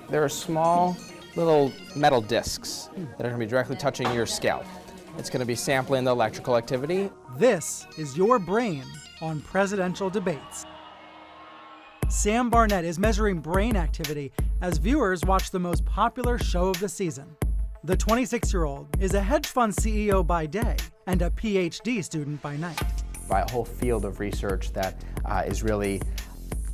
There are small little metal discs that are going to be directly touching your scalp. It's going to be sampling the electrical activity. This is your brain on presidential debates. Sam Barnett is measuring brain activity as viewers watch the most popular show of the season. The 26-year-old is a hedge fund CEO by day and a PhD student by night. By a whole field of research that is really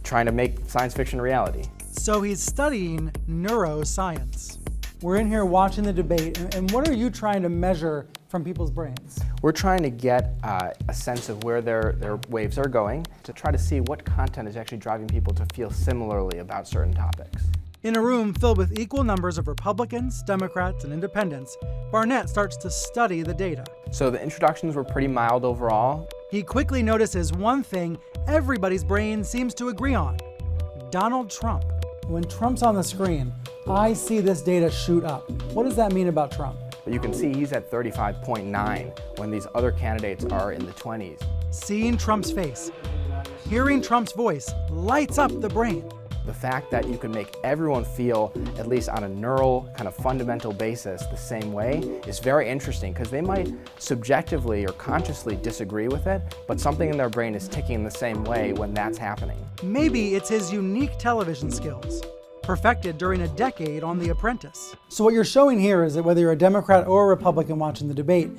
trying to make science fiction a reality. So he's studying neuroscience. We're in here watching the debate, and what are you trying to measure from people's brains? We're trying to get a sense of where their waves are going to try to see what content is actually driving people to feel similarly about certain topics. In a room filled with equal numbers of Republicans, Democrats, and Independents, Barnett starts to study the data. So the introductions were pretty mild overall. He quickly notices one thing everybody's brain seems to agree on: Donald Trump. When Trump's on the screen, I see this data shoot up. What does that mean about Trump? But you can see he's at 35.9 when these other candidates are in the 20s. Seeing Trump's face, hearing Trump's voice lights up the brain. The fact that you can make everyone feel, at least on a neural kind of fundamental basis, the same way is very interesting, because they might subjectively or consciously disagree with it, but something in their brain is ticking the same way when that's happening. Maybe it's his unique television skills, perfected during a decade on The Apprentice. So what you're showing here is that whether you're a Democrat or a Republican watching the debate,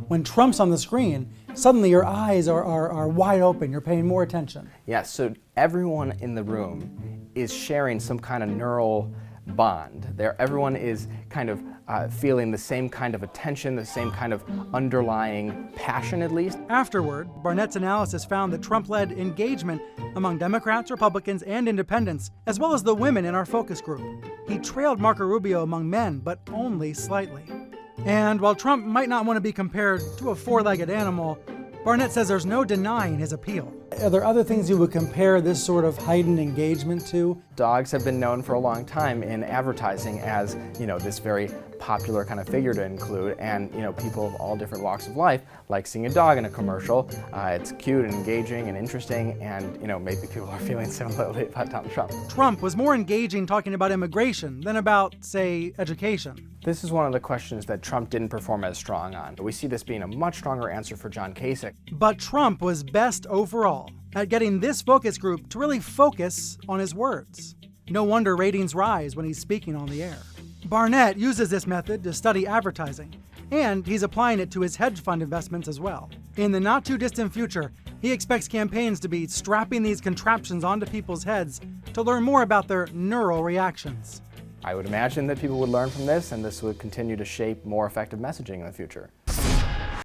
when Trump's on the screen, suddenly your eyes are wide open, you're paying more attention. Yes, so everyone in the room is sharing some kind of neural bond. Everyone is kind of feeling the same kind of attention, the same kind of underlying passion at least. Afterward, Barnett's analysis found that Trump led engagement among Democrats, Republicans, and Independents, as well as the women in our focus group. He trailed Marco Rubio among men, but only slightly. And while Trump might not want to be compared to a four-legged animal, Barnett says there's no denying his appeal. Are there other things you would compare this sort of heightened engagement to? Dogs have been known for a long time in advertising as, this very popular kind of figure to include, and people of all different walks of life like seeing a dog in a commercial. It's cute and engaging and interesting, and maybe people are feeling similarly about Donald Trump. Trump was more engaging talking about immigration than about, say, education. This is one of the questions that Trump didn't perform as strong on. We see this being a much stronger answer for John Kasich. But Trump was best overall at getting this focus group to really focus on his words. No wonder ratings rise when he's speaking on the air. Barnett uses this method to study advertising, and he's applying it to his hedge fund investments as well. In the not-too-distant future, he expects campaigns to be strapping these contraptions onto people's heads to learn more about their neural reactions. I would imagine that people would learn from this, and this would continue to shape more effective messaging in the future.